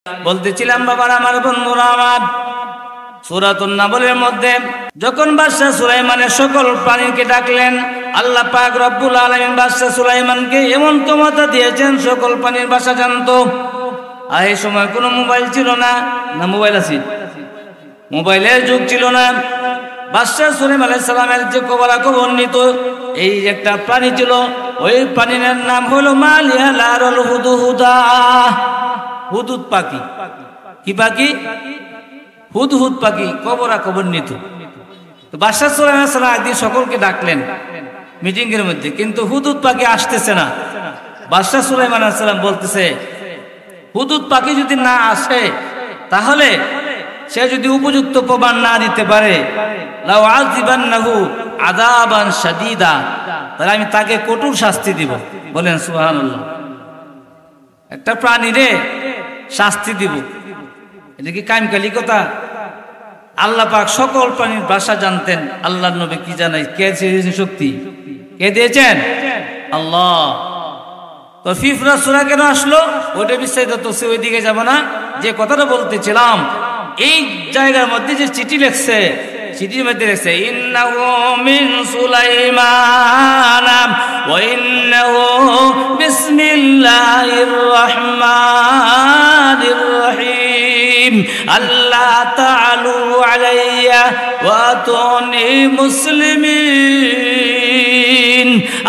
বলতেছিলাম বাবার, আমার বন্ধুরা আমার, সূরাতুন নাবলের মধ্যে যখন বাদশাহ সুলাইমানের সকল প্রাণীকে ডাকলেন, আল্লাহ পাক রব্বুল আলামিন বাদশাহ সুলাইমানকে এমন ক্ষমতা দিয়েছেন সকল প্রাণীর ভাষা জানতো। আর এই সময় কোনো মোবাইল ছিল না, না মোবাইল আছে? মোবাইলের যুগ ছিল না। বাদশাহ সুলাইমান আলাইহিস সালামের যে খবর নিত, এই একটা প্রাণী ছিল, ওই প্রাণীর নাম হলো মালিয়ালারুল হুদহুদা, হুদহুদ পাখি। কি পাখি? হুদহুদ পাখি খবর নিত। তো বাদশাহ সুলাইমান আলাইহিস সালাম একদিন সকলকে ডাকলেন মিটিং এর মধ্যে, কিন্তু হুদহুদ পাখি আসতেছে না। বাদশাহ সুলাইমান আলাইহিস সালাম বলতেছে, হুদহুদ পাখি যদি না আসে, তাহলে সে যদি উপযুক্ত প্রমাণ না দিতে পারে, লাউ আযিবান্নাহু আযাবান শাদীদা, তাহলে আমি তাকে কঠোর শাস্তি দিব। বলেন সুবহানাল্লাহ। একটা প্রাণীরে শাস্তি দিব, এটা কি কামকালি কথা? আল্লাহ পাক সকল প্রাণীর ভাষা জানতেন। আল্লাহর নবী কি জানাই? কে দিয়েছেন শক্তি? কে দিয়েছেন? আল্লাহ। তো ফিফরা সূরা কেন আসলো ওটা বিস্তারিত তো ওই দিকে যাব না। যে কথাটা বলতেছিলাম, এই জায়গার মধ্যে যে চিঠি লিখছে, চিঠির মধ্যে লিখছে ইন্নাহু মিন সুলাইমান ওয়া ইন্নাহু বিসমিল্লাহির রহমানির রহিম আল্লাহ তাআলু আলাইয়া ওয়া আতুনি মুসলিমিন।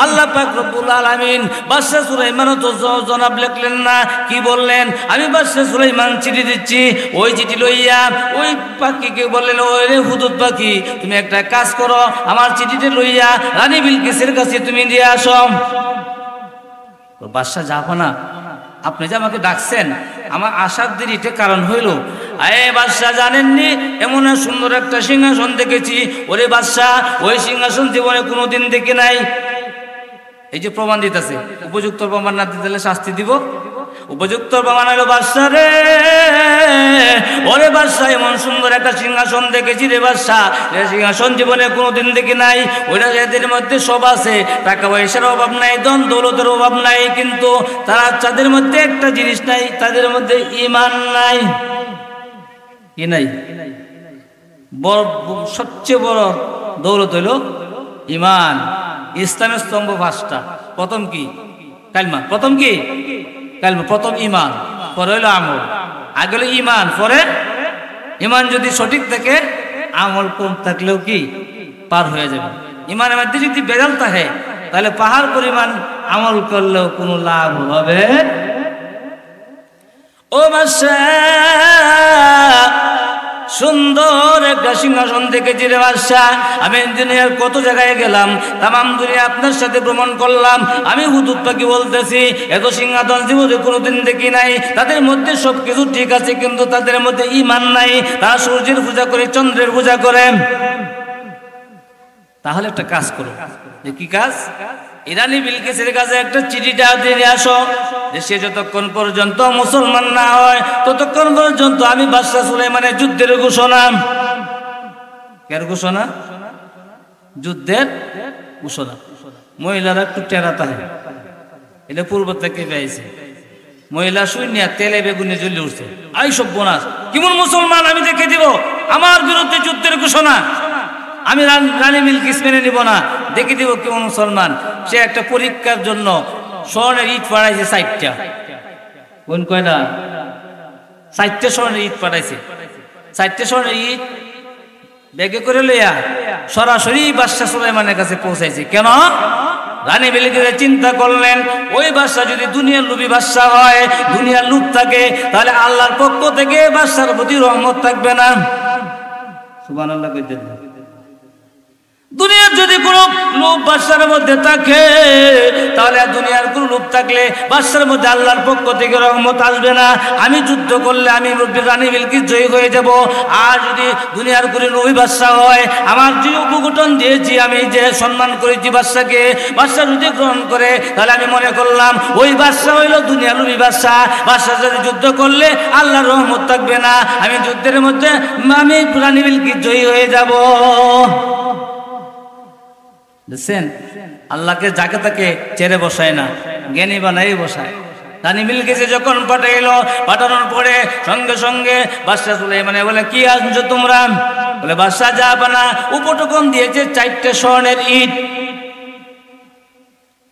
আল্লাহ পাক রব্বুল আলামিন বাদশা সুলাইমান তো জনাব লিখলেন না, কি বললেন? আমি বাদশা সুলাইমান চিঠি দিচ্ছি, ওই চিঠি লইয়া ওই পাখিকে বললেন, ওই রে হুদহুদ পাখি, তুমি একটা কাজ করো, আমার চিঠিটা লইয়া রানী বিলকিসের কাছে তুমি দিয়ে আসো। তো বাদশা যাবো না, আপনি যে আমাকে ডাকছেন, আমার আসার দেরিতে কারণ হইল, আরে বাদশা জানেননি এমন সুন্দর একটা সিংহাসন দেখেছি। ওরে বাদশা, ওই সিংহাসন জীবনে কোনোদিন দেখে নাই। এই যে প্রমাণ দিতেছে, উপযুক্ত প্রমাণ না দিতে শাস্তি দিব। উপযুক্ত প্রমাণ হলো বাদশা রে, ওরে বাদশা এমন সুন্দর একটা সিংহাসন দেখেছি রে বাদশা, সিংহাসন জীবনে কোনোদিন দেখি নাই। ওইটা এদের মধ্যে সব আছে, টাকা পয়সার অভাব নাই, ধন দৌলতের অভাব নাই, কিন্তু তাদের মধ্যে একটা জিনিস নাই, তাদের মধ্যে ঈমান নাই। কি নাই? সবচেয়ে বড় দৌলত হইল ঈমান। ইসলামের স্তম্ভ পাঁচটা। প্রথম কি? কালিমা। প্রথম কি? কালিমা। প্রথম ঈমান, পরে হইল আমল। আগে হলো ঈমান, পরে ঈমান যদি সঠিক থাকে, আমল কম থাকলেও কি পার হয়ে যাবে। ঈমানের মধ্যে যদি বেজাল থাকে, তাহলে পাহাড় পরিমাণ আমল করলেও কোনো লাভ হবে। ও বাদশা, সুন্দর একটা সিংহাসন দেখেছি রে বাদশা। আমি দুনিয়ার কত জায়গায় গেলাম, তাম দুনিয়া আপনার সাথে ভ্রমণ করলাম। আমি হুদহুদ পাখি বলতেছি, এত সিংহাসন জীবনে কোনোদিন দেখি নাই। তাদের মধ্যে সবকিছু ঠিক আছে, কিন্তু তাদের মধ্যে ঈমান নাই। তারা সূর্যের পূজা করে, চন্দ্রের পূজা করে। তাহলে একটা কাজ করো। কি কাজ? ইরানি বিলকিসের কাছে একটা চিঠিটা দিয়ে আসো, যে সে যতক্ষণ পর্যন্ত মুসলমান না হয়, ততক্ষণ পর্যন্ত আমি বাদশা সুলাইমানের যুদ্ধের ঘোষণা। কার ঘোষণা? যুদ্ধের ঘোষণা। মহিলারা একটু টেরা থাকে, এটা পূর্ব থেকে পেয়েছে। মহিলা শুনিয়া তেলে বেগুনে জ্বলে উঠছে, আই সব বোনাস, কেমন মুসলমান আমি দেখে দিব, আমার বিরুদ্ধে যুদ্ধের ঘোষণা, আমি রানী বিলকিস মেনে নিব না, দেখে দিব কেমন মুসলমান। সে একটা পরীক্ষার জন্য স্বর্ণের ইট পাঠাইছে 60টা। কোন কয়টা? 60টা স্বর্ণের ইট পাঠাইছে। 60টা স্বর্ণের ইট ব্যাগে করে লইয়া সরাসরি বাদশা সুলাইমানের কাছে পৌঁছাইছে। কেন? রানী বিলকিস চিন্তা করলেন, ওই বাদশা যদি দুনিয়ার লোভী বাদশা হয়, দুনিয়ার লোভ থাকে, তাহলে আল্লাহর পক্ষ থেকে বাদশার প্রতি রহমত থাকবে না। সুবহানাল্লাহ কইতে। দুনিয়ার যদি কোনো লোভ বাদশার মধ্যে থাকে, তাহলে দুনিয়ার কোনো লোভ থাকলে বাদশার মধ্যে আল্লাহর পক্ষ থেকে রহমত আসবে না। আমি যুদ্ধ করলে আমি রানী বিলকিস জয়ী হয়ে যাব। আর যদি দুনিয়ার কোনো লোভী বাদশা হয়, আমার যে উপগঠন দিয়েছি, আমি যে সম্মান করেছি বাদশাকে, বাদশা যদি গ্রহণ করে, তাহলে আমি মনে করলাম ওই বাদশা হইল দুনিয়ার লোভী বাদশা। বাদশার সাথে যুদ্ধ করলে আল্লাহর রহমত থাকবে না, আমি যুদ্ধের মধ্যে আমি রানী বিলকিস জয়ী হয়ে যাব। দেখছেন, আল্লাহকে যাকে তাকে চেরে বসায় না, জ্ঞানী বানাই বসায়। রানী বিলকিসে যখন পাঠাইলো, পাঠানোর পরে সঙ্গে সঙ্গে বাদশাহ সুলাইমান বলে, কি আনছো তোমরা? বলে, বাদশাহ জাহাপানা উপটকন দিয়েছে 4টে স্বর্ণের ইট।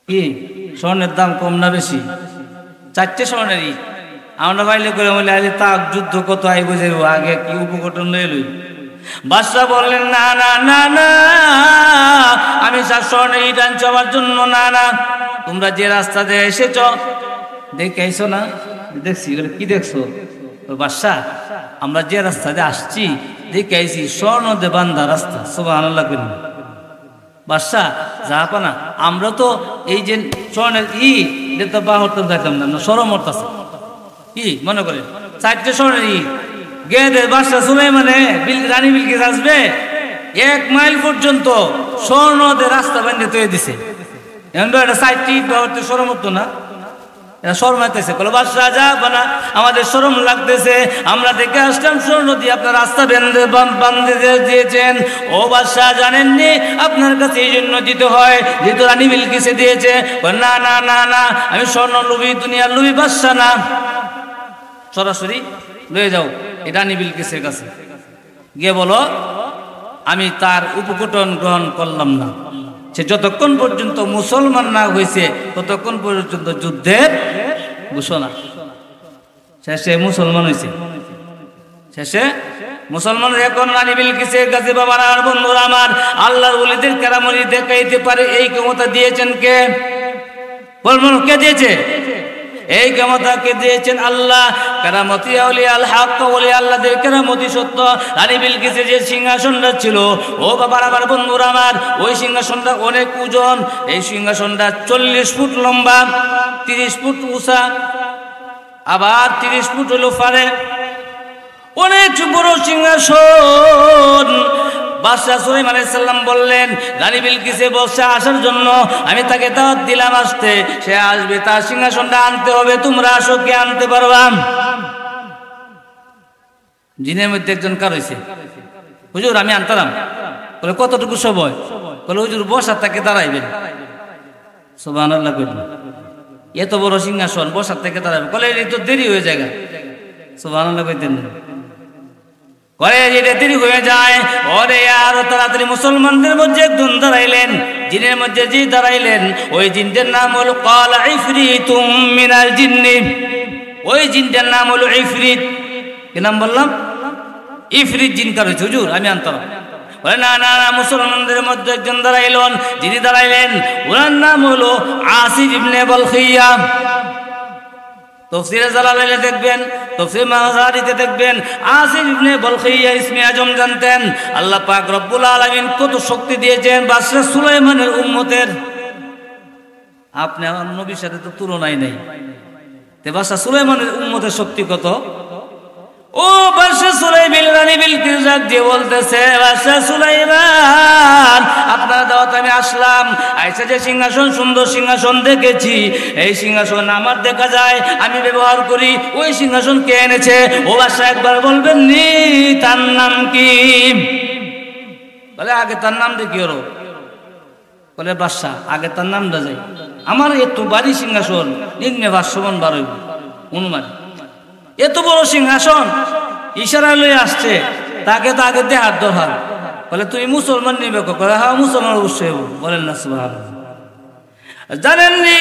কি স্বর্ণের দাম কম না বেশি? 4টে স্বর্ণের ইট। আমরা বাইলে করে বলে, আরে তাক যুদ্ধ কত আই বুঝে আগে কি উপকটন লই। বাদশাহ বললেন, না না না না, আমি 7 স্বর্ণের ইট আনছি আমার জন্য না। না, তোমরা যে রাস্তা দিয়ে এসেছ দেখে আইসো না? দেখছি। কি দেখছো? বাদশাহ, আমরা যে রাস্তা দিয়ে আসছি দেখে আইছি স্বর্ণ দিয়ে বান্ধা রাস্তা। সুবহানাল্লাহ করি। বাদশাহ জাহাপানা, আমরা তো এই যে স্বর্ণের ইট তো বাহরতাম যাইতাম না, সরম হতাছে। কি মনে করে 4টে স্বর্ণের ইট গেদে বাদশাহ সুলাইমানে রানী বিলকিস আসবে 1 মাইল পর্যন্ত স্বর্ণ দিয়ে রাস্তা বানিয়ে তৈরি দিছে। এখন এটা 4টি ইট বাহরতে সরম হতো না? শরম হইতেছে। বলে, বাদশাহ জাহাপানা আমাদের শরম লাগতেছে, আমরা দেখে আসলাম স্বর্ণ দিয়ে আপনার রাস্তা বান্ধে দিয়েছেন। ও বাদশাহ জানেননি আপনার কাছে এই জন্য দিতে হয় যেহেতু রানী বিলকিসে দিয়েছে। না না না না, আমি স্বর্ণ লুবি, দুনিয়ার লুবি বাদশাহ না। সরাসরি লয়ে যাও এই রানী বিলকিসের কাছে গিয়ে বলো, আমি তার উপকটন গ্রহণ করলাম না। সে যতক্ষণ পর্যন্ত মুসলমান না হয়েছে ততক্ষণ পর্যন্ত যুদ্ধের ঘোষণা। শেষে মুসলমান হয়েছে। শেষে মুসলমান। এখন রানী বিলকিসের কাছে বাবার আর বন্ধুরা আমার, আল্লাহর ওলিদের কেরামতি দেখাইতে পারে এই ক্ষমতা দিয়েছেন কে? বলবেন কে দিয়েছে? এই ক্ষমতাকে দিয়েছেন আল্লাহ। কেরামতি আউলিয়া আল হক, ওলি আল্লাহদের কেরামতি সত্য। রানী বিলকিসের যে সিংহাসনটা ছিল, ও বাবার আমার বন্ধুরা আমার, ওই সিংহাসনটা অনেক ওজন। এই সিংহাসনটা 40 ফুট লম্বা, 30 ফুট উঁচা, আবার 30 ফুট হলো ফারে, অনেক বড় সিংহাসন। বাদশাহ সুলাইমান আলাইহিস সালাম বললেন, রানী বিলকিসে বসে আসার জন্য আমি তাকে দাওয়াত দিলাম আসতে, সে আসবে, তার সিংহাসনটা আনতে হবে, তোমরা আসো, কে আনতে পারবা? জিনের মধ্যে একজন কার হইছে, হুজুর আমি আনতাম। বলে, কতটুকু সময়? বলে, হুজুর বসার তাকে দাঁড়াইবেন। সুবহানাল্লাহ কইলেন, এত বড় সিংহাসন বসার থেকে দাঁড়াবে? বলে, এই তো দেরি হয়ে যায়। সুবহানাল্লাহ কইতেন করে যেটা দেরি হয়ে যায়। ওরে আরো তাড়াতাড়ি মুসলমানদের মধ্যে একজন দাঁড়াইলেন, জিনের মধ্যে যে দাঁড়াইলেন ওই জিনটার নাম হলো ক্বাল ইফরিতুম মিনাল জিন্নি। ওই জিনটার নাম হলো ইফরিত। কি নাম বললাম? ইফরিত জিন কার হয়েছে? হুজুর আমি আনতাম। বলে, না না না, মুসলমানদের মধ্যে একজন দাঁড়াইলেন, যিনি দাঁড়াইলেন ওনার নাম হলো আসিফ ইবনে বলখিয়া। তাফসীরে জালালাইনে দেখবেন, তাফসীর মাজারিতে দেখবেন, আসিফ ইবনে বলখিয়া ইসমে আজম জানতেন। আল্লাহ পাক রব্বুল আলামিন কত শক্তি দিয়েছেন বাদশা সুলাইমানের উম্মতের। আপনি আমার নবীর সাথে তো তুলনাই নেই। তে বাদশা সুলাইমানের উম্মতের শক্তি কত? ও বাদশা সুলাইমান রানী বিলকিস দিয়ে বলতেছে, বাদশা সুলাইমান আপনার দাওয়াতে আমি আসলাম, আইসা যে সিংহাসন, সুন্দর সিংহাসন দেখেছি, এই সিংহাসন আমার দেখা যায়, আমি ব্যবহার করি। ওই সিংহাসন কে এনেছে? ও বাদশা একবার বলবেন নি তার নাম কি? বলে, আগে তার নাম দেখি ওর। বলে, বাদশা আগে তার নামটা যাই, আমার এত বাড়ি সিংহাসন নিম্নে 500 মণ বার হইব অনুমান। এত বড় সিংহাসন ইশারা লয়ে আসছে, তাকে তো আগে দেহার দরকার। বলে, তুমি মুসলমান নিবে? বলে, হ্যাঁ মুসলমান অবশ্যই। বলেন না সুবহানাল্লাহ। জানেননি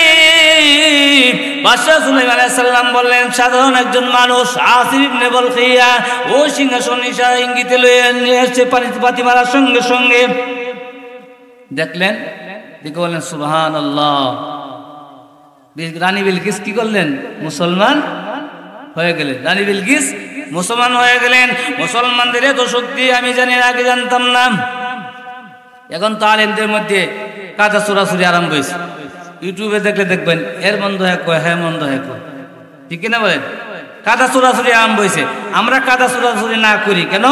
বাদশা সুলাইমান আলাইহিস সালাম বললেন, সাধারণ একজন মানুষ আসিফ ইবনে বলখিয়া ওই সিংহাসন ইশারা ইঙ্গিতে লয়ে নিয়ে এসে পাতি মারার সঙ্গে সঙ্গে দেখলেন, দেখে বললেন সুবহানাল্লাহ। রানী বিলকিস কি করলেন? মুসলমান হয়ে গেলেন। রানী বিলকিস মুসলমান হয়ে গেলেন। মুসলমানদের এত শক্তি আমি জানি আগে জানতাম না। এখন তো আলেমদের মধ্যে কাদা চোরাচুরি আরম্ভ হয়েছে। ইউটিউবে দেখলে দেখবেন এর মন্দ হ্যাঁ কয়, হ্যাঁ মন্দ হ্যাঁ কয়, ঠিক কিনা বলেন? কাদা চোরাচুরি আরম্ভ হয়েছে। আমরা কাদা চোরাচুরি না করি কেন?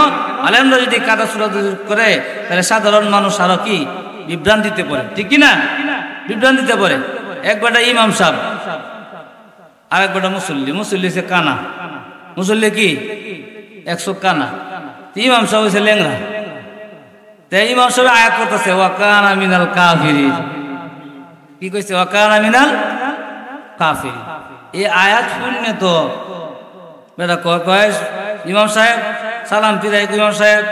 আলেমরা যদি কাদা চোরাচুরি করে তাহলে সাধারণ মানুষ আরো কি বিভ্রান্তিতে পড়ে, ঠিক কিনা? বিভ্রান্তিতে পড়ে। একবারটা ইমাম সাহেব, আর একবারটা মুসল্লি। মুসল্লি হচ্ছে কানা, মুসল্লি কি 100 কানা, ইমাম সাহেব হচ্ছে লেংরা। তাই ইমাম সাহেব আয়াত করতেছে ওয়াকানা মিনাল কাফিরিন। কি কইছে? ওয়াকানা মিনাল কাফিরিন। এই আয়াত শুনে তো বেটা কয় ইমাম সাহেব সালাম ফিরাই ইমাম সাহেব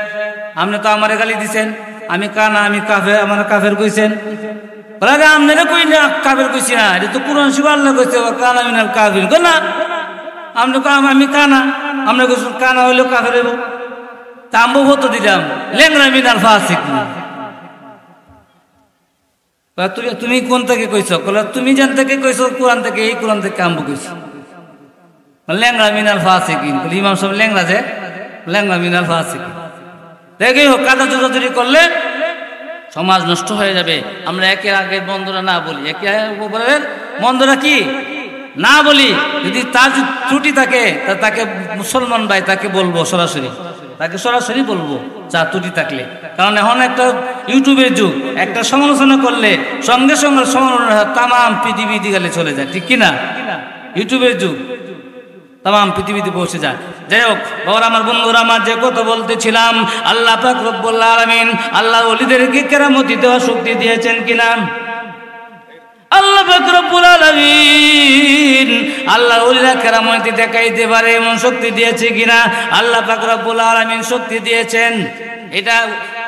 আপনি তো আমারে গালি দিছেন, আমি কানা, আমি কাফের, আমার কাফের কইছেন। আপনারা কই না কাফের কইছি না, এটা তো কুরআন শরীফ আল্লাহ কইছে কানা মিনাল কাফির না, আপনি আমি কানা, আমরা কইছি কানা হইলেও কাফের হইব। তা আমি হতো দিলাম লেংরা মিনাল ফাসিক। তুমি কোন থেকে কইছো? তুমি যেন থেকে কইছো কোরআন থেকে, এই কোরআন থেকে আম্বু কইছো লেংরা মিনাল ফাসিকিন। ইমাম সাহেব লেংরা যে লেংরা মিনাল ফাসিকিন। দেখে হোক কাদা জোরাজুরি করলে সমাজ নষ্ট হয়ে যাবে। আমরা একে আগে বন্ধুরা না বলি, একে বন্ধুরা কি না বলি। যদি তার ত্রুটি থাকে তাকে মুসলমান ভাই তাকে বলবো সরাসরি, তাকে সরাসরি বলবো যা ত্রুটি থাকলে। কারণ এখন একটা ইউটিউবের যুগ, একটা সমালোচনা করলে সঙ্গে সঙ্গে সমালোচনা তাম পৃথিবী দিকে চলে যায়, ঠিক কিনা? ইউটিউবের যুগ, তাম পৃথিবীতে পৌঁছে যায়। যাই হোক বাবার আমার বন্ধুরা, আমার যে কথা বলতেছিলাম, আল্লাহ পাক রব্বুল আলামিন আল্লাহ ওলিদেরকে কেরামতি দেওয়ার শক্তি দিয়েছেন কিনা? আল্লাহ পাক রব্বুল আলামিন আল্লাহ ওলিরা কেরামতি দেখাইতে পারে এমন শক্তি দিয়েছে কিনা? আল্লাহ পাক রব্বুল আলামিন শক্তি দিয়েছেন। এটা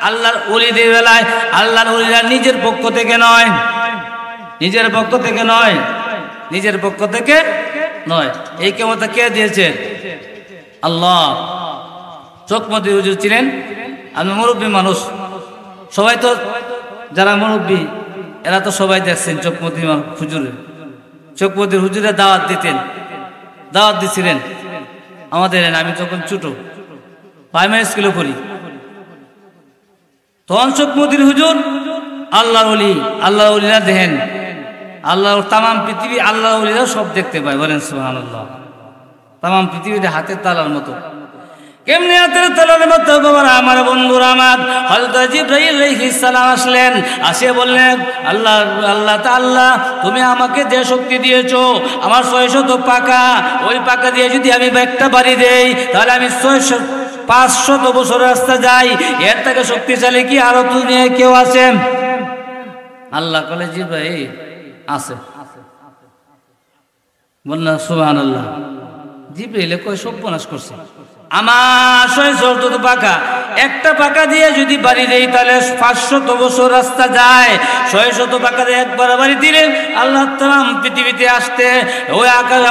আল্লাহর ওলিদের বেলায় আল্লাহর ওলিরা নিজের পক্ষ থেকে নয়, নিজের পক্ষ থেকে নয়, নিজের পক্ষ থেকে নয়। এই ক্ষমতা কে দিয়েছেন? আল্লাহ। চকমতি হুজুর ছিলেন, আমি মুরব্বী মানুষ, সবাই তো যারা মুরব্বী এরা তো সবাই দেখছেন চকমতি হুজুরের। চকমতির হুজুরে দাওয়াত দিতেন, দাওয়াত দিছিলেন আমাদের। আমি যখন ছোট প্রাইমারি স্কুলে পড়ি তখন চকমতির হুজুর আল্লাহর ওলি, আল্লাহর ওলিরা দেখেন আল্লাহর তামাম পৃথিবী আল্লাহর ওলিরা সব দেখতে পায়, বলেন সুবহানাল্লাহ। তামাম পৃথিবীতে হাতের তালার মতো। কেমনি হাতের তালার মতো বাবার আমার বন্ধুরা, আমার হযরত জিবরাইল আলাইহিস সালাম আসলেন, আসে বললেন আল্লাহ আল্লাহ তাআলা তুমি আমাকে যে শক্তি দিয়েছো, আমার 600 পাকা, ওই পাকা দিয়ে যদি আমি একটা বাড়ি দেই তাহলে আমি 500 বছর রাস্তা যাই, এর থেকে শক্তিশালী কি আরো দুনিয়ায় কেউ আছে? আল্লাহ বলে জিবরাইল আছে, বললেন সুবহানাল্লাহ। জিবরাইলে কয় সর্বনাশ করছে, আমার 600 পাকা, একটা পাকা দিয়ে যদি বাড়ি দেই তাহলে 500 বছর রাস্তা যায়। 600 পাকা দিয়ে একবার বাড়ি দিলে আল্লাহ তাআলা পৃথিবীতে আসতে, ওই আকাশ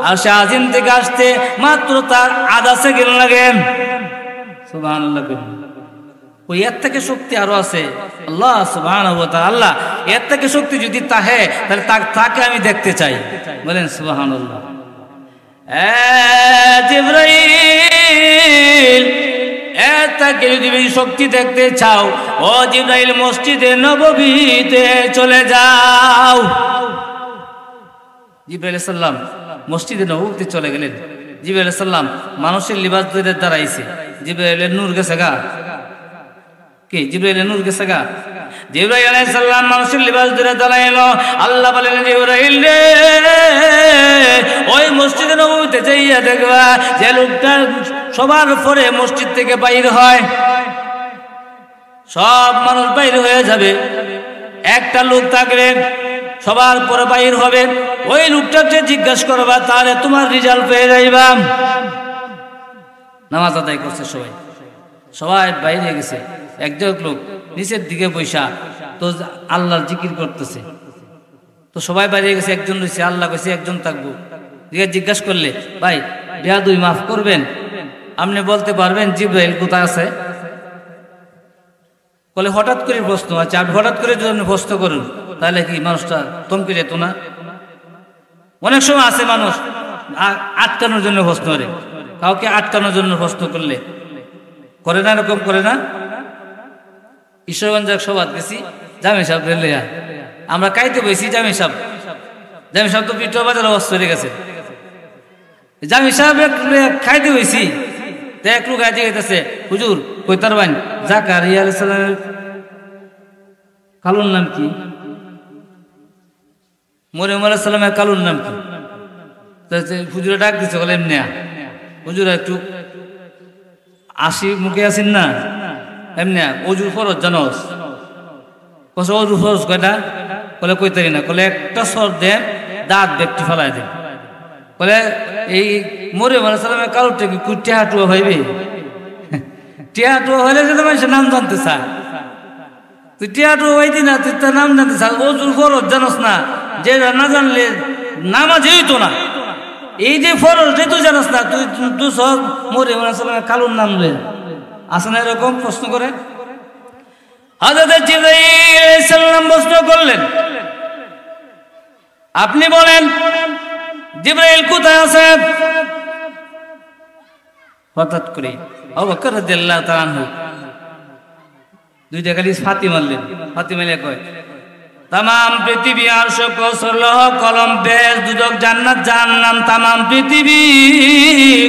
আর সে আজিম থেকে আসতে মাত্র তার আধা সেকেন্ড লাগে। সুবহানাল্লাহ। ওই এর থেকে শক্তি আরো আছে আল্লাহ সুবহানাহু ওয়া তাআলা। এর থেকে শক্তি যদি তাহে তাহলে তাকে আমি দেখতে চাই, বলেন সুবহানাল্লাহ। জিবরাইল এটাকে যদি শক্তি দেখতে চাও, ও জিবরাইল মসজিদে নববীতে চলে যাও। জিবরাইল আলাইহিস সালাম মসজিদে নববীতে চলে গেলেন। জিবরাইল আলাইহিস সালাম মানুষের লিবাস ধরে দাঁড়াইছে। জিবরাইলের নূর গেছে গা, কি জিবরাইলের নূর গেছে গা? জিবরাইল আলাইহিস সালাম মানুষের লিবাস ধরে দাঁড়াইলো। আল্লাহ বলেন জিবরাইল রে, ওই মসজিদে নববীতে যাইয়া দেখবা যে লোকটা সবার পরে মসজিদ থেকে বাইর হয়, সব মানুষ বাইর হয়ে যাবে, একটা লোক থাকবে সবার পরে বাইর হবে। ওই লোকটাকে জিজ্ঞাসা করবা তাহলে তোমার রেজাল্ট পেয়ে যাইবা। নামাজ আদায় করছে সবাই, সবাই বাইরে গেছে। একজন লোক নিচের দিকে বৈশা তো আল্লাহর জিকির করতেছে, তো সবাই বাইরে গেছে, একজন রয়েছে। আল্লাহ কইছে একজন থাকবো। জিজ্ঞাসা করলে ভাই বেয়াদবি মাফ করবেন, আপনি বলতে পারবেন জিবরাইল কোথায় আছে? বলে হঠাৎ করে প্রশ্ন আছে, আপনি হঠাৎ করে যদি আপনি প্রশ্ন করুন তাহলে কি মানুষটা থমকে যেত না? অনেক সময় আছে মানুষ আটকানোর জন্য প্রশ্ন করে, কাউকে আটকানোর জন্য প্রশ্ন করলে করে না, এরকম করে না? ঈশ্বরগঞ্জ সবাদ গেছি জামি সাহেব রেলিয়া, আমরা কাইতে বইছি জামি সাহেব তো পিঠা বাজার অবস্থা হয়ে গেছে। জামি সাহেব খাইতে বইছি, এক লোক আজকে গেছে হুজুর কইতার বাইন জাকারিয়া আলাইহিস সালামের কালুর নাম কি? মরিয়ম আলাইহিস সালামের কালুর নাম কি? হুজুরে ডাক দিচ্ছে, বলে এমনি হুজুর একটু আসি মুখে আসেন না, এমনি অজুর ফরজ জানোস? অজুর ফরজ কয়টা? বলে কইতারি না। বলে একটা সর দেন, দাঁত ব্যক্তি ফেলায় দেন, বলে এই মরিয়ম আলাইহিস সালামের কারোরটা কি টিয়াটুয়া হইবে? টিয়াটুয়া হইলে যে মানুষের নাম জানতে চায়, তুই টিয়াটুয়া হইতি না, তুই তার নাম জানতে চাস, ওজুর ফরজ জানোস না, যে না জানলে নামাজ হইতো না। এই যে ফরজ যে তুই জানোস না, তুই সব মরিয়ম আলাইহিস সালামের কালুর নাম লে আসে না? এরকম প্রশ্ন করে হযরত জিবরাইল আলাইহিস সালাম প্রশ্ন করলেন, আপনি বলেন জিবরাইল কোথায় আছে? হঠাৎ করে আবু বকর রাদিয়াল্লাহু তাআলা আনহু দুইটা গালি ফাতি মারলেন। ফাতি মারলে কয়, তামাম পৃথিবী আরশ কসর লৌহ কলম বেশ দুদক জান্নাত জাহান্নাম তামাম পৃথিবী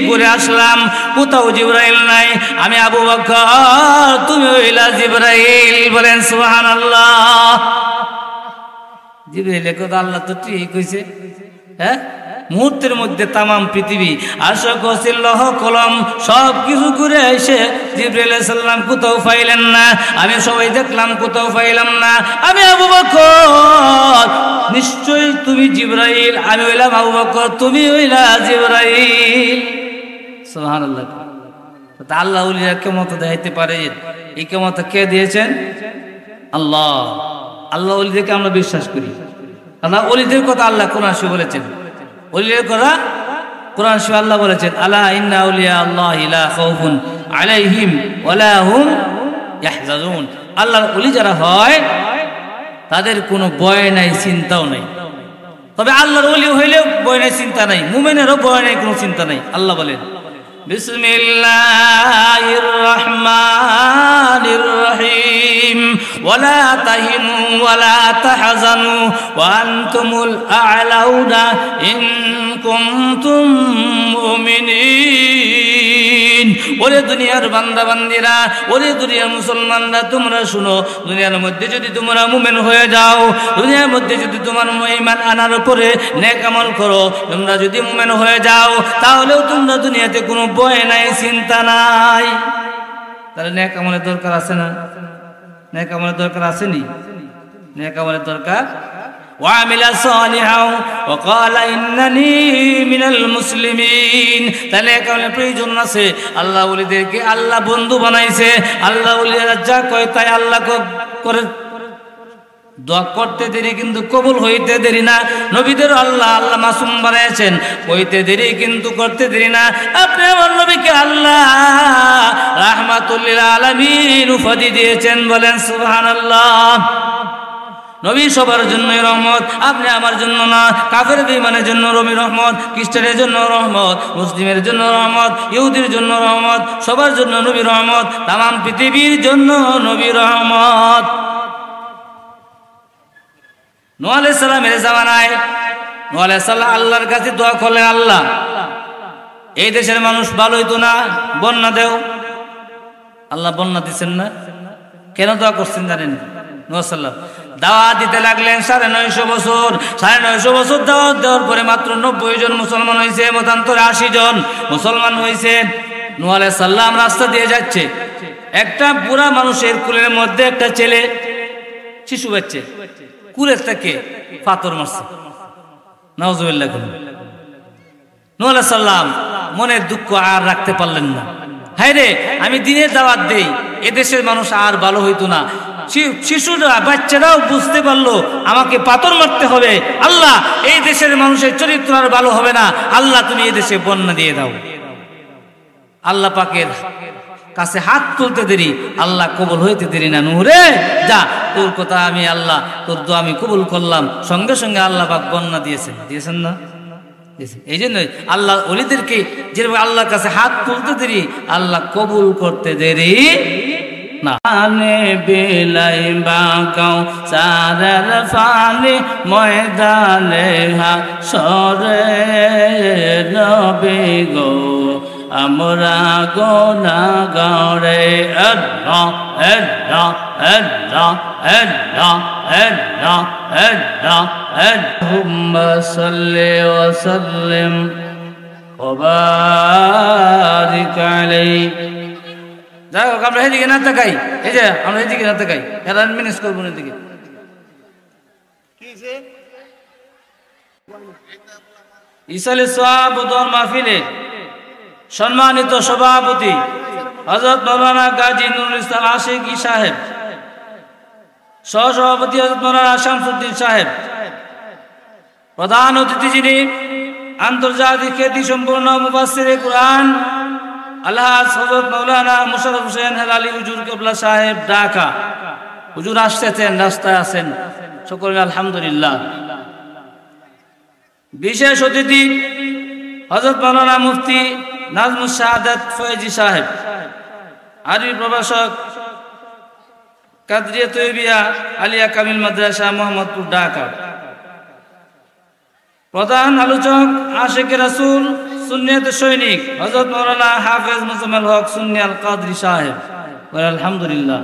ঘুরে আসলাম, কোথাও জিবরাইল নাই। আমি আবু বকর, তুমি হইলা জিবরাইল। বলেন সুবহানাল্লাহ। জিবরাইল কথা আল্লাহ তো ঠিক কইছে। হ্যাঁ, মুহূর্তের মধ্যে তামাম পৃথিবী আরশ কসর লৌহ কলম সব কিছু ঘুরে এসে জিবরাইল আলাইহিস সালাম কোথাও পাইলেন না। আমি সবাই দেখলাম, কোথাও পাইলাম না। আমি আবু বকর, নিশ্চয়ই তুমি জিবরাইল। আমি হইলাম আবু বকর, তুমি হইলা জিবরাইল। সুবহানাল্লাহ। তা আল্লাহ ওলিরা কেমত দেখাইতে পারে, এই কেমত কে দিয়েছেন? আল্লাহ। আল্লাহ ওলিদেরকে আমরা বিশ্বাস করি। আল্লাহ ওলিদের কথা আল্লাহ কোরআন শরীফে বলেছেন। ওলিদের কথা কোরআন শরীফে আল্লাহ বলেছেন, আলা ইন্না আউলিয়া আল্লাহি লা খাউফুন আলাইহিম ওয়ালা হুম ইয়াহজানুন। আল্লাহর ওলি যারা হয় তাদের কোনো ভয় নাই, চিন্তাও নাই। তবে আল্লাহর ওলি হইলেও ভয় নাই, চিন্তা নাই। মুমিনেরও ভয় নাই, কোনো চিন্তা নাই। আল্লাহ বলেন, বিসমিল্লাহির রহমানির রহিম ওয়ালা তাহিনু ওয়ালা তাহজানু ওয়া আনতুমুল আ'লাউনা ইন কুনতুম মুমিনিন। ওরে দুনিয়ার বান্দা বান্দিরা, ওরে দুনিয়ার মুসলমানরা, তোমরা শুনো, দুনিয়ার মধ্যে যদি তোমরা মুমিন হয়ে যাও, দুনিয়ার মধ্যে যদি তোমার ঈমান আনার উপরে নেক আমল করো, তোমরা যদি মুমিন হয়ে যাও, তাহলেও তোমরা দুনিয়াতে কোনো ভয় নাই, চিন্তা নাই। তাহলে নেক আমলের দরকার আছে না? নেক আমলের দরকার আসেনি? নেক আমলের দরকার। ওয়ামিলা সালিহাও ওয়া ক্বালা ইন্নানি মিনাল মুসলিমিন। তাহলে নেক আমলের প্রয়োজন আছে। আল্লাহ ওলিদেরকে আল্লাহ বন্ধু বানাইছে। আল্লাহ ওলিরা যা কয় তাই আল্লাহ করে। দোয়া করতে দেরি কিন্তু কবুল হইতে দেরি না। নবীদের আল্লাহ আল্লাহ মাসুম বানাইছেন, হইতে দেরি কিন্তু করতে দেরি না। আপনি আমার নবীকে আল্লাহ রাহমাতুল লিল আলামিন উপাধি দিয়েছেন। বলেন সুবহানাল্লাহ। নবী সবার জন্যই রহমত, আপনি আমার জন্য না। কাফের বেঈমানের জন্য নবী রহমত, খ্রিস্টানের জন্য রহমত, মুসলিমের জন্য রহমত, ইহুদির জন্য রহমত, সবার জন্য নবী রহমত, তামাম পৃথিবীর জন্য নবী রহমত। নূহ আলাইহিস সালামের জামানায় নূহ আলাইহিস সালাম আল্লাহর কাছে দোয়া করলেন, আল্লাহ এই দেশের মানুষ ভালো হইতো না, বন্যা দেও। আল্লাহ বন্যা দিচ্ছেন না। কেন দোয়া করছেন জানেন? নূহ সাল্লাম দাওয়াত দিতে লাগলেন 950 বছর। 950 বছর দাওয়াত দেওয়ার পরে মাত্র 90 জন মুসলমান হয়েছে, মতান্তরে 80 জন মুসলমান হয়েছে। নূহ আলাইহিস সালাম রাস্তা দিয়ে যাচ্ছে, একটা বুড়া মানুষের কুলের মধ্যে একটা ছেলে শিশু বাচ্চা কুলের থেকে পাথর মারছে। নাউজুবিল্লাহ। নূহ আলাইহিস সালাম মনের দুঃখ আর রাখতে পারলেন না। হায় রে, আমি দিনের দাওয়াত দেই, এদেশের মানুষ আর ভালো হইতো না। শিশুরা বাচ্চারাও বুঝতে পারলো আমাকে পাথর মারতে হবে। আল্লাহ, এই দেশের মানুষের চরিত্র আর ভালো হবে না। আল্লাহ, তুমি এই দেশে বন্যা দিয়ে দাও। আল্লাহ পাকের কাছে হাত তুলতে দেরি, আল্লাহ কবুল হইতে দেরি না। নূহ রে, যা, তোর কথা আমি আল্লাহ, তোর দোয়া আমি কবুল করলাম। সঙ্গে সঙ্গে আল্লাহ পাক বন্যা দিয়েছেন। দিয়েছেন না? এই জন্যই আল্লাহ ওলিদেরকে যেভাবে আল্লাহর কাছে হাত তুলতে দেরি, আল্লাহ কবুল করতে দেরি না। বেলাই বাঁকাও সারার ফানে ময়দানে হাসরে নবী গো আমরা গুনাহগারে। আল্লাহ আল্লাহ আল্লাহ আল্লাহ আল্লাহ আল্লাহ আল্লাহুম্মা সাল্লি ওয়া সাল্লিম ওয়া বারিক আলাইহি। যাই হোক, আমরা এদিকে না তাকাই। এই যে আমরা এদিকে না তাকাই, এরা ম্যানেজ করবো না। এদিকে ইসালে সওয়াব ও দোয়া মাহফিলে সম্মানিত সভাপতি হযরত মাওলানা গাজী নুরুল ইসলাম আশিকি সাহেব, সহসভাপতি হযরত মাওলানা শামসুদ্দিন সাহেব, প্রধান অতিথি যিনি আন্তর্জাতিক খ্যাতি সম্পন্ন মুফাসসিরে কুরআন আলহাজ হযরত মাওলানা মুশাররফ হোসেন হেলালি হুজুর কিবলা সাহেব ঢাকা। হুজুর আসতেছেন, রাস্তায় আছেন, সকলে আলহামদুলিল্লাহ। বিশেষ অতিথি হযরত মাওলানা মুফতি নাজমুস শাহাদাত ফয়েজি সাহেব, আরবি প্রভাষক, কাদরিয়া তৈয়বিয়া আলিয়া কামিল মাদ্রাসা মোহাম্মদপুর ঢাকা। প্রধান আলোচক আশিকে রাসূল সুন্নিয়ত সৈনিক হযরত মাওলানা হাফেজ মুজাম্মেল হক সুন্নি আল কাদরি সাহেব। আলহামদুলিল্লাহ,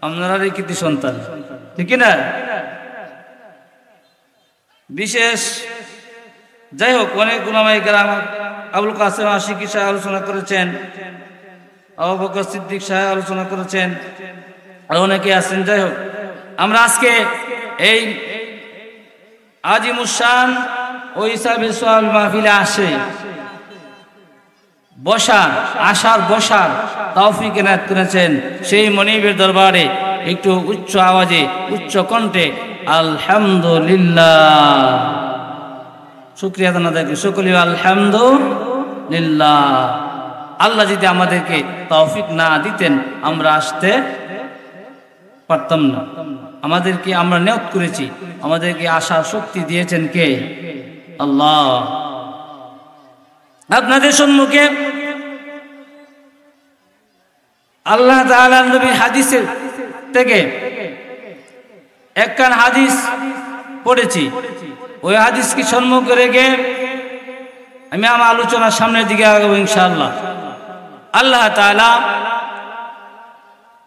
আপনারাই কৃতি সন্তান, ঠিক না? বিশেষ যাই হোক, অনেক উলামায়ে কেরাম, আবুল কাসেম আশিকি সাহেব আলোচনা করেছেন, আবু বকর সিদ্দিক সাহেব আলোচনা করেছেন, আর অনেকে আছেন। যাই হোক, আমরা আজকে এই আজিমুস-শান ও ইসাবে সোয়াল মাহফিলে আসে আসার বসার তৌফিক এনায়েত করেছেন সেই মনিবের দরবারে একটু উচ্চ আওয়াজে, উচ্চ কণ্ঠে আলহামদুলিল্লাহ শুকরিয়া জানাতে সকলে আলহামদুলিল্লাহ। আল্লাহ যদি আমাদেরকে তৌফিক না দিতেন আমরা আসতে পারতাম না। আমাদেরকে, আমরা নিয়ত করেছি, আমাদেরকে আশার শক্তি দিয়েছেন কে? আল্লাহ। আপনাদের সম্মুখে আল্লাহ তাআলার নবী হাদিসের থেকে একখান হাদিস পড়েছি। ওই হাদিসকে সম্মুখে রেখে আমি আমার আলোচনার সামনের দিকে আগাবো ইনশাআল্লাহ। আল্লাহ তাআলা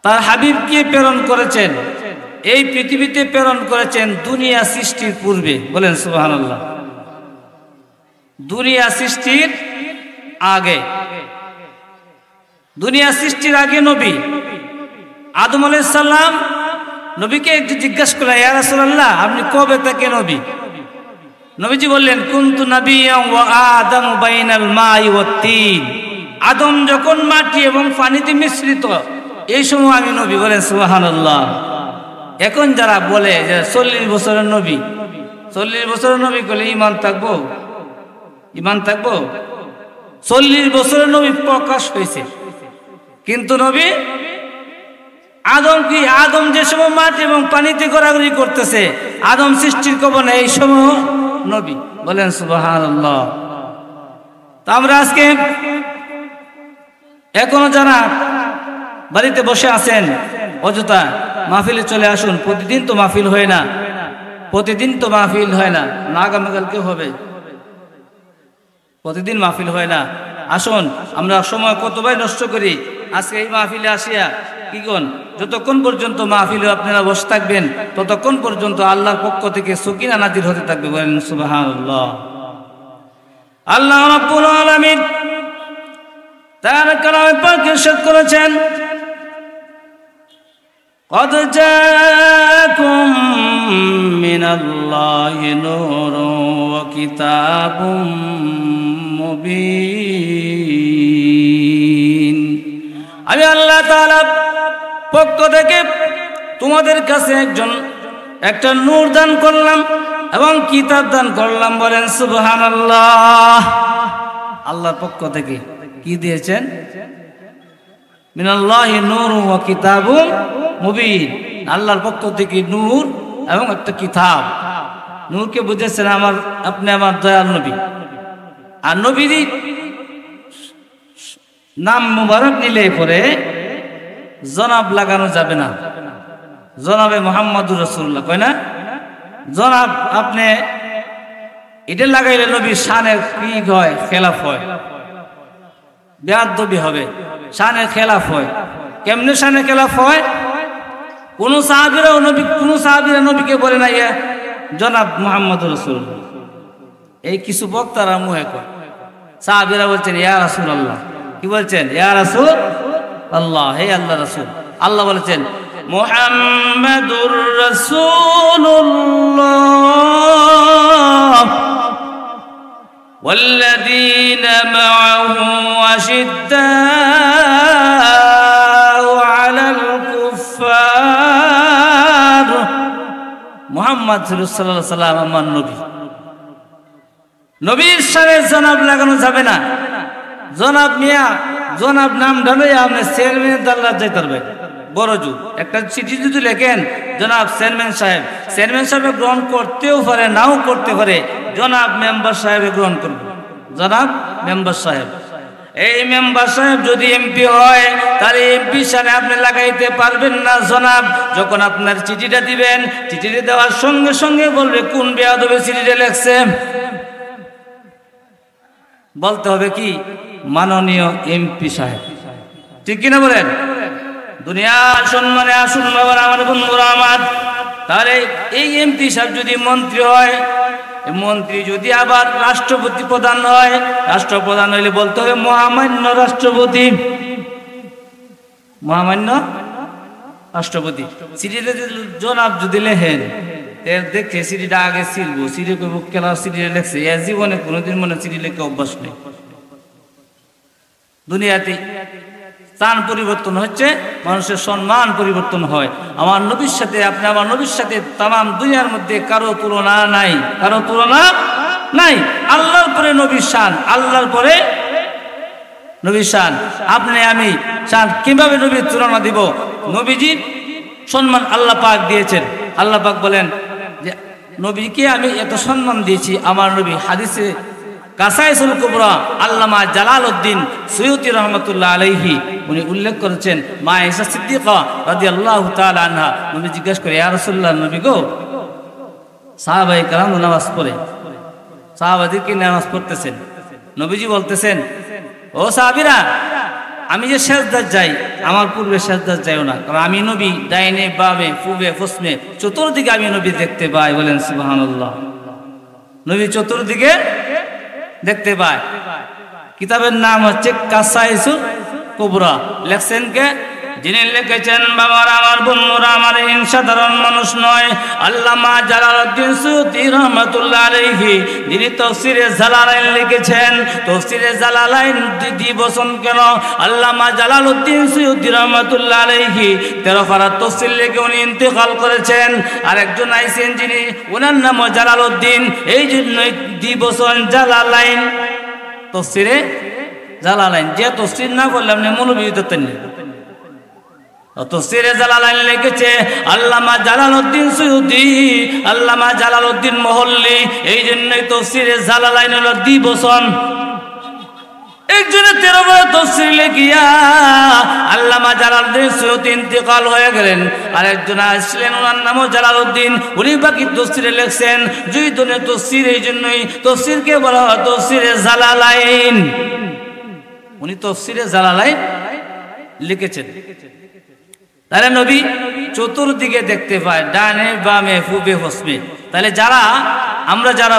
তার হাবিবকে প্রেরণ করেছেন, এই পৃথিবীতে প্রেরণ করেছেন দুনিয়া সৃষ্টির পূর্বে। বলেন সুবহানাল্লাহ। দুনিয়া সৃষ্টির আগে, দুনিয়া সৃষ্টির আগে নবী আদম আলাইহিস সালাম নবীকে একটু জিজ্ঞাসা করলেন, ইয়া রাসূলুল্লাহ, আপনি কবে থেকে নবী? নবীজি বললেন, কুনতু নাবিয়্যান ওয়া আদামু বাইনাল মাই ওয়াত তিন। আদম যখন মাটি এবং পানিতে মিশ্রিত, এই সময় আমি নবী। বলেন সুবহানাল্লাহ। এখন যারা বলে যে 40 বছরের নবী, 40 বছরের নবী বলে ঈমান থাকবো, ঈমান থাকবো? 40 বছরের নবী প্রকাশ হয়েছে, কিন্তু নবী আদম কি? আদম যে সময় মাটি এবং পানিতে ঘোরাঘুরি করতেছে, আদম সৃষ্টির কবর এই সময় নবী। বলেন সুবহানাল্লাহ। তা আমরা আজকে এখনো যারা বাড়িতে বসে আছেন, অযথা মাহফিলে চলে আসুন। প্রতিদিন তো মাহফিল হয় না, প্রতিদিন তো মাহফিল হয় না, না আগামীকালকে হবে। প্রতিদিন মাহফিল হয় না। আসুন, আমরা সময় কতবার নষ্ট করি। আজকে এই মাহফিলে আসিয়া কি কোন, যতক্ষণ পর্যন্ত মাহফিলে আপনারা বসে থাকবেন ততক্ষণ পর্যন্ত আল্লাহর পক্ষ থেকে সুকিনা নাজির হতে থাকবে। বলেন সুবহানাল্লাহ। আল্লাহ রাব্বুল আলামিন তার কালামে পাকে ইরশাদ করেছেন, قد جاءكم من الله نور وكتاب مبين। আমি আল্লাহ তাআলা পক্ষ থেকে তোমাদের কাছে একটা নূর দান করলাম এবং কিতাব দান করলাম। বলেন সুবহানাল্লাহ। আল্লাহর পক্ষ থেকে কি দিয়েছেন? মিনাল্লাহি নূরুন ওয়া কিতাবুম মুবিন। আল্লাহর পক্ষ থেকে নূর এবং একটা কিতাব। নূরকে বুঝেছেন আপনি আমার দয়াল নবী। আর নবীর নাম মুবারক নিলে পরে জনাব লাগানো যাবে না। জনাবে মুহাম্মদুর রাসূলুল্লাহ কয় না? জনাব আপনি এটা লাগাইলে নবীর শানের কি হয়? খেলাফ হয়, বেয়াদবি হবে, শানের খেলাফ হয়। কেমনে শানের খেলাফ হয়? কোন সাহাবীরা নবীকে বলে না ইয়া জনাব মুহাম্মদুর রাসূলুল্লাহ। এই কিছু বক্তারা মুহে কয়, সাহাবীরা বলছেন ইয়া রাসূলুল্লাহ। কি বলছেন? ইয়া রাসূলুল্লাহ, হে আল্লাহ রাসূল। আল্লাহ বলেছেন মুহাম্মাদুর রাসূলুল্লাহ। والذين معه أشداء على الكفار মুহাম্মদ সাল্লাল্লাহু আলাইহি ওয়াসাল্লাম আমার নবী। নবীর সাথে জনাব লাগানো যাবে না। জনাব মিয়া, জনাব নাম ঢালে আপনি চেয়ারম্যানের দাল্লার যাইতে পারবেন। বড় জু একটা চিঠি যদি লেখেন জনাব চেয়ারম্যান সাহেব, চেয়ারম্যান সাহেব গ্রহণ করতেও পারে, নাও করতে পারে, জনাব মেম্বার সাহেব গ্রহণ করবে। জনাব মেম্বার সাহেব, এই মেম্বার সাহেব যদি এমপি হয় তাহলে এমপি সাথে আপনি লাগাইতে পারবেন না জনাব। যখন আপনার চিঠিটা দিবেন, চিঠিটা দেওয়ার সঙ্গে সঙ্গে বলবে কোন বেয়াদবে চিঠিটা লেখছে। বলতে হবে কি মাননীয় এমপি সাহেব, ঠিক কিনা বলেন? দুনিয়ার সম্মানে আসুন বাবা আমার বন্ধুরা আমার। তাহলে এই এমপি সাহেব যদি মন্ত্রী হয়, মন্ত্রী যদি আবার রাষ্ট্রপতি প্রধান হয়, রাষ্ট্রপ্রধান হইলে বলতে হবে মহামান্য রাষ্ট্রপতি, মহামান্য রাষ্ট্রপতি। চিঠিটা জনাব যদি লেখেন দেখে চিঠিটা আগে ছিলবো, চিঠি করবো কেলা চিঠিটা লেখছে, এর জীবনে কোনোদিন মনে চিঠি লেখে অভ্যাস নেই। দুনিয়াতে স্থান পরিবর্তন হচ্ছে, মানুষের সম্মান পরিবর্তন হয়। আমার নবীর সাথে আপনি আমার নবীর সাথে তাম দুনিয়ার মধ্যে কারো তুলনা নাই, কারো তুলনা নাই। আল্লাহর পরে নবীর শান, আল্লাহর পরে নবীর শান। আপনি আমি শান কিভাবে নবীর তুলনা দিব? নবীজি সম্মান আল্লাহ পাক দিয়েছেন। আল্লাহ পাক বলেন যে নবীকে আমি এত সম্মান দিয়েছি। আমার নবী হাদিসে কাসাইসুল কুবরা আল্লামা জালালউদ্দিন সুয়ুতি রহমাতুল্লাহ আলাইহি উনি উল্লেখ করেছেন, মা আয়েশা সিদ্দিকা রাদিয়াল্লাহু তাআলা আনহা নবী জিজ্ঞেস করে, ইয়া রাসূলুল্লাহ, নবী গো সাহাবায়ে কেরাম নামাজ পড়ে, সাহাবাদেরকে নামাজ পড়তেছেন, নবীজি বলতেছেন ও সাহাবীরা আমি যে সেজদায় যাই আমার পূর্বে সেজদায় যাইও না, কারণ আমি নবী ডাইনে বামে পূবে পশ্চিমে চতুর্দিকে আমি নবী দেখতে পাই। বলেন সুবহানাল্লাহ। নবী চতুর্দিকে দেখতে পায়। কিতাবের নাম হচ্ছে কাসাইসুল কুবরা। লেখছেন কে? যিনি লিখেছেন বাবার আমার বন্ধুরা আমার সাধারণ মানুষ নয়, আল্লামা জালালউদ্দিন সুয়ুতি রহমাতুল্লাহ আলাইহি, যিনি তাফসীরে জালালাইন লিখেছেন। তাফসীরে জালালাইন দ্বিবচন কেন? আল্লামা জালালউদ্দিন সুয়ুতি রহমাতুল্লাহ আলাইহি 13 পারা তাফসীর লিখে উনি ইন্তেকাল করেছেন। আরেকজন আইছেন যিনি, ওনার নাম জালালউদ্দিন, এই জন্যই দ্বিবচন জালালাইন, তাফসীরে জালালাইন। যে তাফসীর না বললাম না মৌলবী হতেন না। তাফসীরে জালালাইন লিখেছে আল্লামা জালালউদ্দিন সুয়ুতি, আল্লামা জালালউদ্দিন মহল্লি, এই জন্যই তাফসীরে জালালাইন হলো দ্বিবচন। একজনের 13 বার তাফসীর লিখিয়া আল্লামা জালালউদ্দিন সুয়ুতি ইন্তেকাল হয়ে গেলেন। আরেকজন আসলেন, ওনার নামও জালালউদ্দিন, উনি বাকি তাফসীরে লিখছেন। দুই জনের তাফসীর, এই জন্যই তাফসীরকে বলা হয় তাফসীরে জালালাইন। উনি তাফসীরে জালালাইন লিখেছেন। তাহলে নবী চতুর্দিকে দেখতে পায়, ডানে বামে পূবে পশ্চিমে। তাহলে যারা আমরা যারা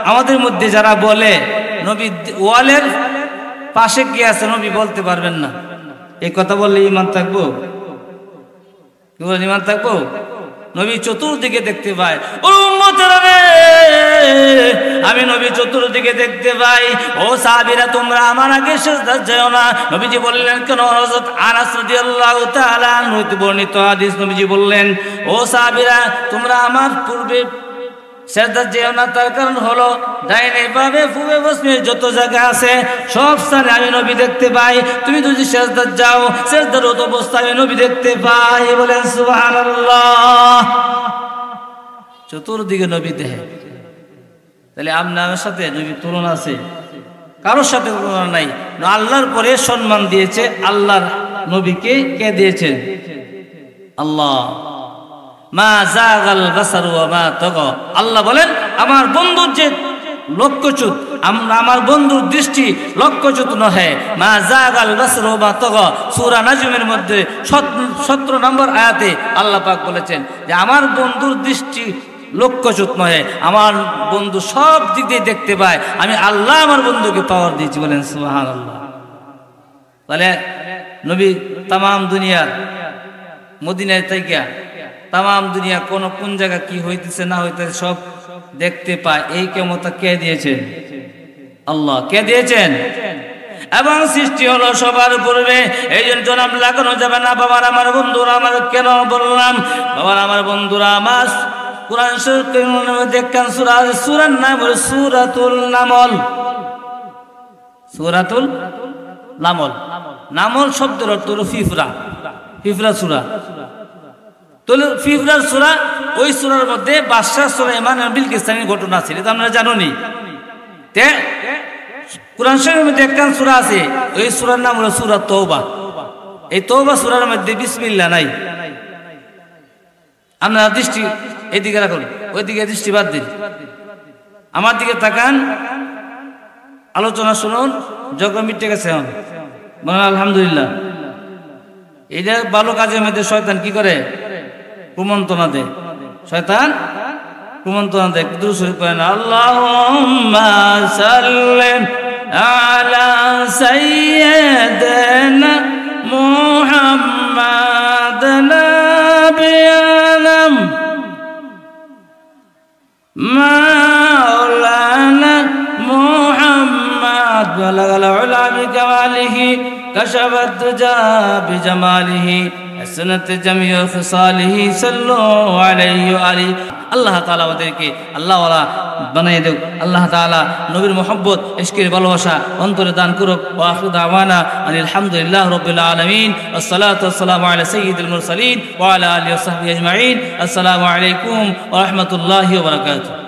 আমাদের মধ্যে যারা বলে নবী ওয়ালের পাশে কি আছে নবী বলতে পারবেন না, এই কথা বললে ঈমান থাকবো? কি বলেন, ঈমান থাকবো? নবী চতুর্দিকে দেখতে পায়। ও উম্মতেরা রে, আমি নবী চতুর্দিকে দেখতে পাই। ও সাহাবীরা তোমরা আমার আগে সিজদায় যাও না। নবীজি বললেন কেন? হযরত আনাস রাদিয়াল্লাহু তাআলা আনহু বর্ণিত হাদিস, নবীজি বললেন ও সাহাবীরা তোমরা আমার পূর্বে সিজদায় যাও না। তার কারণ হলো ডাইনে বামে পূবে পশ্চিমে যত জায়গা আছে সব স্থানে আমি নবী দেখতে পাই। তুমি যদি সিজদায় যাও, সিজদারত অবস্থায় আমি নবী দেখতে পাই। বলেন সুবহানাল্লাহ। চতুর্দিকে নবী দেখে। তাহলে আপনার সাথে নবীর তুলনা আছে? কারোর সাথে তুলনা নাই। আল্লাহর পরে সম্মান দিয়েছে আল্লাহর নবীকে কে দিয়েছেন? আল্লাহ। মা জাগাল বাসারু ওয়া মা তাগা। আল্লাহ বলেন আমার বন্ধুর যে লক্ষ্যচ্যুত, আমার বন্ধুর দৃষ্টি লক্ষ্যচ্যুত নহে। মা জাগাল বাসারু ওয়া মা তাগা, সূরা নাজমের মধ্যে 17 নম্বর আয়াতে আল্লাহ পাক বলেছেন যে আমার বন্ধুর দৃষ্টি লক্ষ্যচ্যুত নহে, আমার বন্ধু সব দিক দিয়ে দেখতে পায়। আমি আল্লাহ আমার বন্ধুকে পাওয়ার দিয়েছি। বলেন সুবহানাল্লাহ। তাহলে নবী তাম দুনিয়ার মদিনায় থেকে তাম দুনিয়া কোন জায়গা কি হইতেছে না হইতেছে সব দেখতে পায়। এই ক্ষমতা কে দিয়েছেন? আল্লাহ কে দিয়েছেন? এবং সৃষ্টি হলো সবার পূর্বে, এই জন্য জনাব লাগানো যাবে না। বাবার আমার বন্ধুরা আমার, কেন বললাম বাবার আমার বন্ধুরা আমার, কুরআন শরীফের দেখেন সূরা, সূরার নাম হলো সূরাতুল নামল। সূরাতুল নামল, নামল শব্দের অর্থ হলো পিঁপড়া, পিঁপড়া সূরা। তো পিঁপড়ার সূরা, ওই সূরার মধ্যে বাদশাহ সুলাইমান আর বিলকিসের ঘটনা ছিল, এটা আমরা জানি। তে কুরআন শরীফের মধ্যে একটা সূরা আছে, ওই সূরার নাম হলো সূরা তওবা। এই তওবা সূরার মধ্যে বিসমিল্লাহ নাই। আপনারা দৃষ্টি এদিকে রাখুন, ওইদিকে দৃষ্টি বাদ দিন, আমার দিকে তাকান, আলোচনা শুনুন। যখন মিটে গেছে বলেন আলহামদুলিল্লাহ। এইটা ভালো কাজের মধ্যে শয়তান কি করে? কুমন্ত্রণা দেয়। শয়তান কুমন্ত্রণা দেয়। দুরূদ শরীফ পড়েন, আল্লাহুম্মা সাল্লি আলা সাইয়্যিদিনা মুহাম্মাদ নাবিয়ানা মাওলানা মুহাম্মাদ বালাগাল উলা বিকামালিহি কাশাফাত দুজা বিজামালিহি হাসনাত জামিউ খিসালিহি সাল্লাল্লাহু আলাইহি ওয়া আলিহি। আল্লাহ তাআলা আমাদেরকে আল্লাহওয়ালা বানিয়ে দেন। আল্লাহ তাআলা নবীর মুহাব্বত, ইশকের ভালোবাসা অন্তরে দান করুক। ওয়া আখিরু দাওয়ানা আলহামদুলিল্লাহি রাব্বিল আলামিন। আসসালাতু ওয়াসসালামু আলা সাইয়্যিদিল মুরসালিন ওয়া আলা আলিহি ওয়া সাহবিহি আজমাইন। আসসালামু আলাইকুম ওয়া রাহমাতুল্লাহি ওয়া বারাকাতুহু।